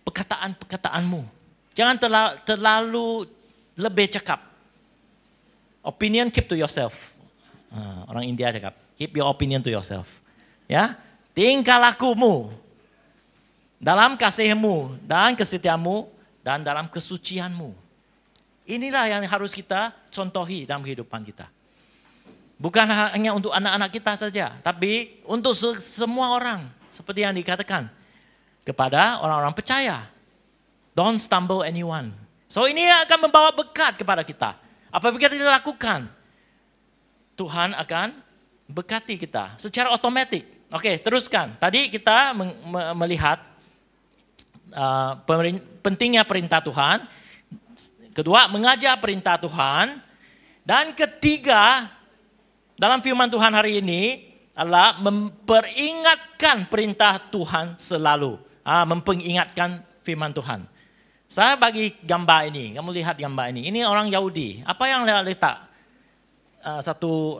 Perkataan-perkataanmu. Jangan terlalu lebih cakap. Opinion keep to yourself. Orang India cakap, keep your opinion to yourself. Ya, tingkah lakumu dalam kasihmu dan kesetiaanmu dan dalam kesucianmu. Inilah yang harus kita contohi dalam kehidupan kita. Bukan hanya untuk anak-anak kita saja, tapi untuk semua orang. Seperti yang dikatakan kepada orang-orang percaya. Don't stumble anyone. So ini akan membawa berkat kepada kita. Apabila kita lakukan, Tuhan akan berkati kita secara otomatis. Oke, teruskan. Tadi kita melihat pentingnya perintah Tuhan. Kedua, mengajar perintah Tuhan. Dan ketiga, dalam firman Tuhan hari ini adalah memperingatkan perintah Tuhan selalu. Memperingatkan firman Tuhan. Saya bagi gambar ini. Kamu lihat gambar ini. Ini orang Yahudi. Apa yang letak? Satu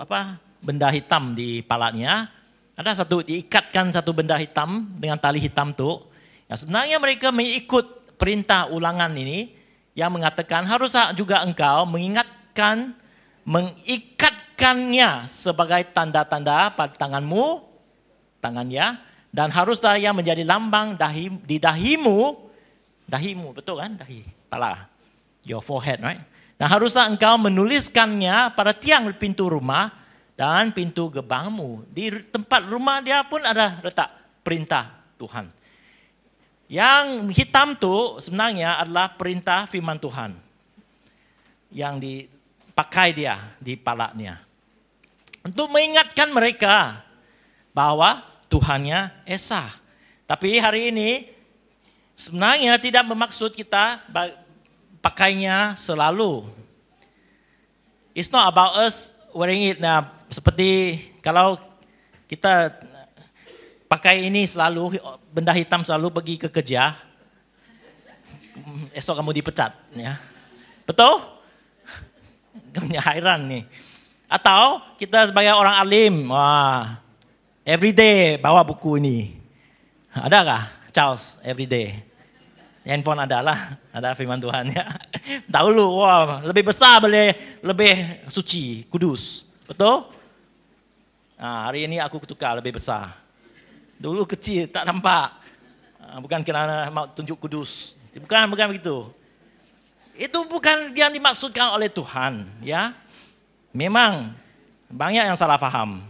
benda hitam di palanya. Ada diikatkan satu benda hitam dengan tali hitam tu. Ya, sebenarnya mereka mengikut perintah ulangan ini yang mengatakan harus juga engkau mengikatkannya sebagai tanda-tanda pada tangannya, dan haruslah ia menjadi lambang di dahimu, betul kan? Dahi, pala, your forehead, right? Dan haruslah engkau menuliskannya pada tiang pintu rumah dan pintu gerbangmu. Di tempat rumah dia pun ada letak perintah Tuhan. Yang hitam tu sebenarnya adalah perintah firman Tuhan yang dipakai dia di palanya. Untuk mengingatkan mereka bahwa Tuhannya Esa. Tapi hari ini sebenarnya tidak bermaksud kita pakainya selalu. It's not about us wearing it. Nah, seperti kalau kita pakai ini selalu, benda hitam selalu pergi ke kerja, esok kamu dipecat. Ya. Betul? Kamu hairan nih. Atau kita sebagai orang alim, everyday bawa buku ini. Adakah Charles everyday? Handphone adalah, ada firman Tuhan ya. Dahulu, lebih besar boleh, lebih suci, kudus. Betul? Hari ini aku tukar lebih besar. Dulu kecil, tak nampak. Bukan kerana mau tunjuk kudus. Bukan begitu. Itu bukan yang dimaksudkan oleh Tuhan. Ya, memang banyak yang salah faham.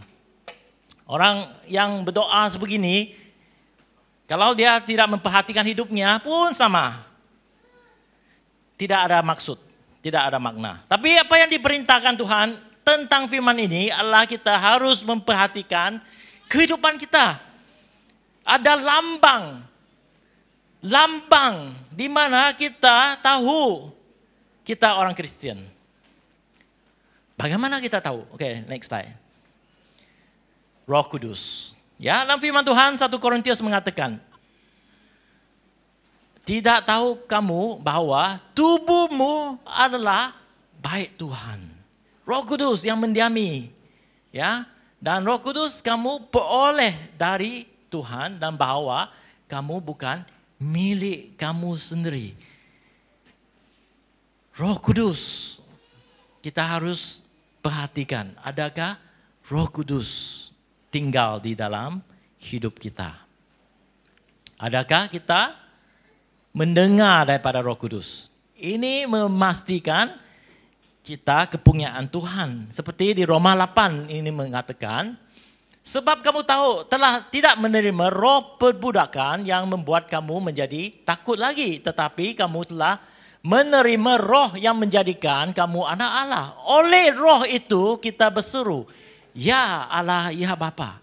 Orang yang berdoa sebegini, kalau dia tidak memperhatikan hidupnya pun sama. Tidak ada maksud, tidak ada makna. Tapi apa yang diperintahkan Tuhan tentang firman ini adalah kita harus memperhatikan kehidupan kita. Ada lambang di mana kita tahu kita orang Kristen. Bagaimana kita tahu? Oke, next slide. Roh Kudus. Ya, dalam firman Tuhan 1 Korintus mengatakan, tidak tahu kamu bahwa tubuhmu adalah bait Tuhan. Roh Kudus yang mendiami. Ya, dan Roh Kudus kamu peroleh dari Tuhan dan bahwa kamu bukan milik kamu sendiri. Roh Kudus, kita harus perhatikan, adakah Roh Kudus tinggal di dalam hidup kita? Adakah kita mendengar daripada Roh Kudus? Ini memastikan kita kepunyaan Tuhan. Seperti di Roma 8 ini mengatakan, sebab kamu tahu telah tidak menerima roh perbudakan yang membuat kamu menjadi takut lagi. Tetapi kamu telah menerima roh yang menjadikan kamu anak Allah. Oleh roh itu kita berseru, ya Allah, ya Bapa.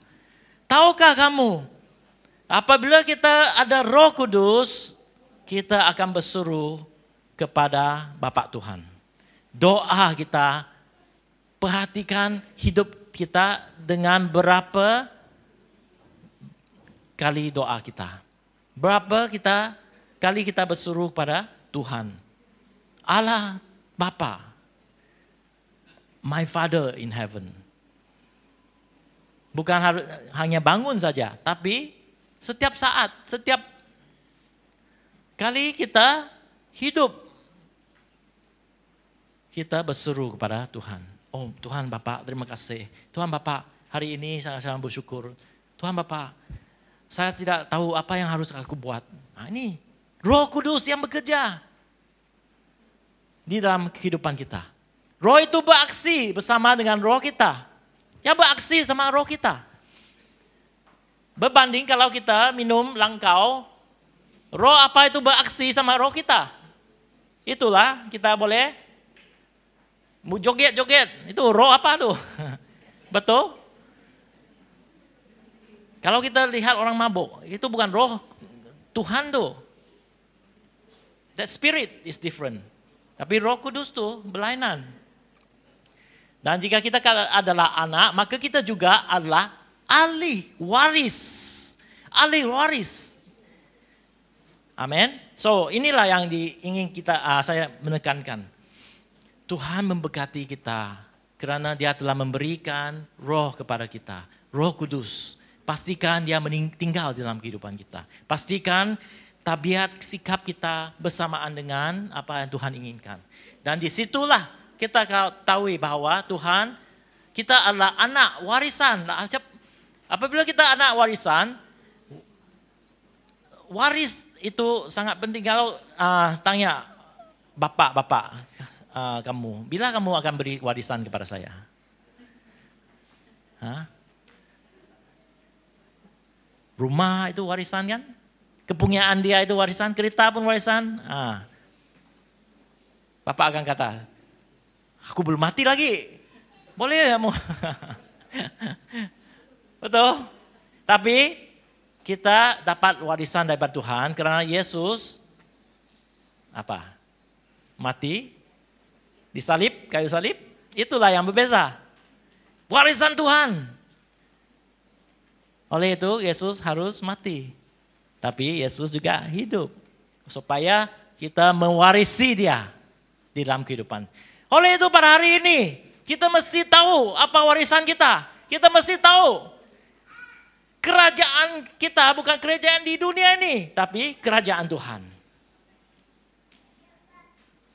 Tahukah kamu, apabila kita ada Roh Kudus, kita akan berseru kepada Bapa Tuhan. Doa kita, perhatikan hidup kita dengan berapa kali doa kita. Berapa kali kita berseru kepada Tuhan. Allah Bapa, my Father in heaven. Bukan hanya bangun saja, tapi setiap saat, setiap kali kita hidup, kita berseru kepada Tuhan. Oh Tuhan Bapa, terima kasih. Tuhan Bapa, hari ini saya sangat bersyukur. Tuhan Bapa, saya tidak tahu apa yang harus aku buat. Nah, ini Roh Kudus yang bekerja di dalam kehidupan kita. Roh itu beraksi bersama dengan roh kita. Ya, beraksi sama roh kita. Berbanding kalau kita minum langkau, roh apa itu beraksi sama roh kita? Itulah kita boleh joget-joget. Itu roh apa tuh? Betul? Kalau kita lihat orang mabuk, itu bukan roh Tuhan tuh. That spirit is different. Tapi Roh Kudus tuh berlainan. Dan jika kita adalah anak, maka kita juga adalah ahli waris. Ahli waris. Amin. So inilah yang ingin saya menekankan. Tuhan memberkati kita karena Dia telah memberikan roh kepada kita. Roh Kudus. Pastikan Dia tinggal dalam kehidupan kita. Pastikan tabiat sikap kita bersamaan dengan apa yang Tuhan inginkan. Dan disitulah kita tahu bahwa Tuhan, kita adalah anak warisan. Apabila kita anak warisan, waris itu sangat penting. Kalau tanya bapak kamu, bila kamu akan beri warisan kepada saya? Rumah itu warisan kan? Kepunyaan dia itu warisan, kereta pun warisan. Bapak akan kata, aku belum mati lagi. Boleh ya mau. Betul? Tapi kita dapat warisan daripada Tuhan karena Yesus apa? Mati, disalib, kayu salib. Itulah yang berbeza. Warisan Tuhan. Oleh itu Yesus harus mati. Tapi Yesus juga hidup. Supaya kita mewarisi Dia di dalam kehidupan. Oleh itu pada hari ini kita mesti tahu apa warisan kita. Kita mesti tahu kerajaan kita bukan kerajaan di dunia ini, tapi kerajaan Tuhan.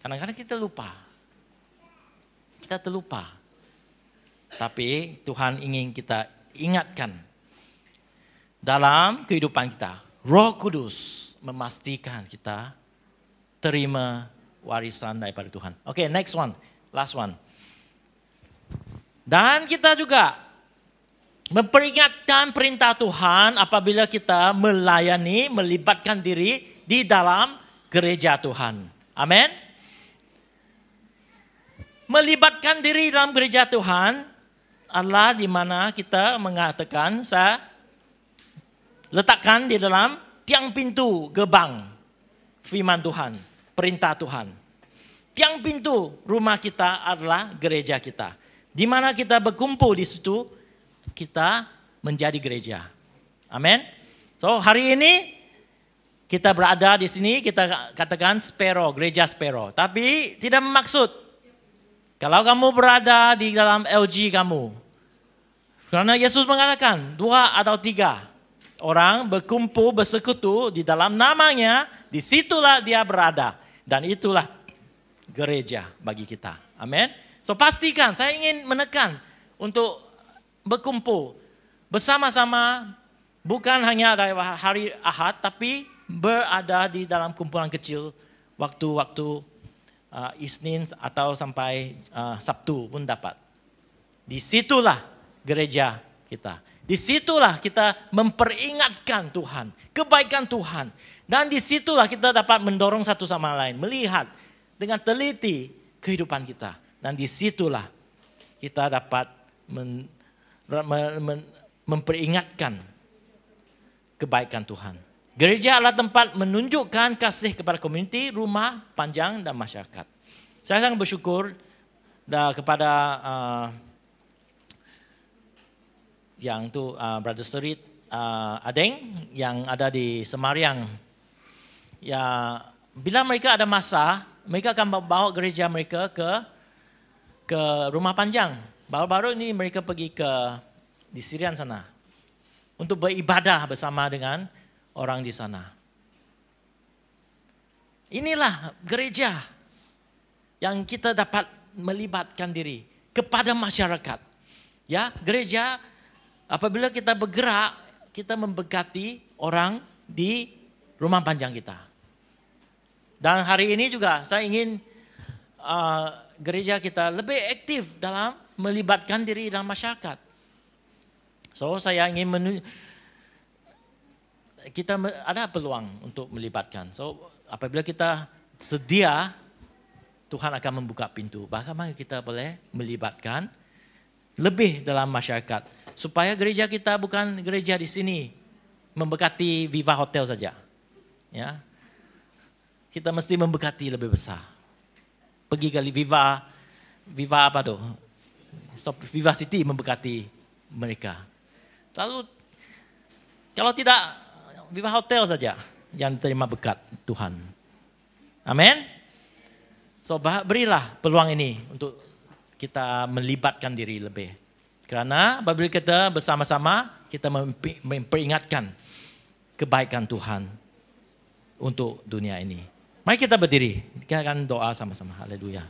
Kadang-kadang kita lupa. Kita terlupa. Tapi Tuhan ingin kita ingatkan dalam kehidupan kita. Roh Kudus memastikan kita terima warisan daripada Tuhan. Oke, next one. Last one. Dan kita juga memperingatkan perintah Tuhan apabila kita melayani, melibatkan diri di dalam gereja Tuhan. Amin. Melibatkan diri dalam gereja Tuhan adalah di mana kita mengatakan, saya letakkan di dalam tiang pintu gerbang firman Tuhan. Perintah Tuhan. Tiang pintu rumah kita adalah gereja kita. Di mana kita berkumpul di situ, kita menjadi gereja. Amin. So hari ini kita berada di sini, kita katakan Sparrow, gereja Sparrow. Tapi tidak bermaksud kalau kamu berada di dalam LG kamu. Karena Yesus mengatakan 2 atau 3 orang berkumpul bersekutu di dalam namanya, disitulah dia berada. Dan itulah gereja bagi kita. Amin. So pastikan, saya ingin menekan untuk berkumpul bersama-sama, bukan hanya hari Ahad, tapi berada di dalam kumpulan kecil waktu-waktu Isnin atau sampai Sabtu pun dapat. Disitulah gereja kita. Disitulah kita memperingatkan Tuhan, kebaikan Tuhan. Dan disitulah kita dapat mendorong satu sama lain, melihat dengan teliti kehidupan kita. Dan disitulah kita dapat memperingatkan kebaikan Tuhan. Gereja adalah tempat menunjukkan kasih kepada komuniti, rumah, panjang, dan masyarakat. Saya sangat bersyukur kepada yang itu Brother Serit Adeng yang ada di Semariang. Ya, bila mereka ada masa, mereka akan membawa gereja mereka ke rumah panjang. Baru-baru ini mereka pergi di Sirian sana untuk beribadah bersama dengan orang di sana. Inilah gereja yang kita dapat melibatkan diri kepada masyarakat. Ya, gereja apabila kita bergerak, kita memberkati orang di rumah panjang kita. Dan hari ini juga saya ingin gereja kita lebih aktif dalam melibatkan diri dalam masyarakat. So saya ingin kita ada peluang untuk melibatkan. So apabila kita sedia, Tuhan akan membuka pintu. Bagaimana kita boleh melibatkan lebih dalam masyarakat. Supaya gereja kita bukan gereja di sini memberkati Viva Hotel saja. Ya. Kita mesti memberkati lebih besar. Pergi ke Viva apa tuh? Viva City memberkati mereka. Lalu kalau tidak Viva Hotel saja yang terima berkat Tuhan. Amin. So berilah peluang ini untuk kita melibatkan diri lebih. Karena apabila kita bersama-sama kita memperingatkan kebaikan Tuhan untuk dunia ini. Mari kita berdiri, kita akan doa sama-sama. Haleluya.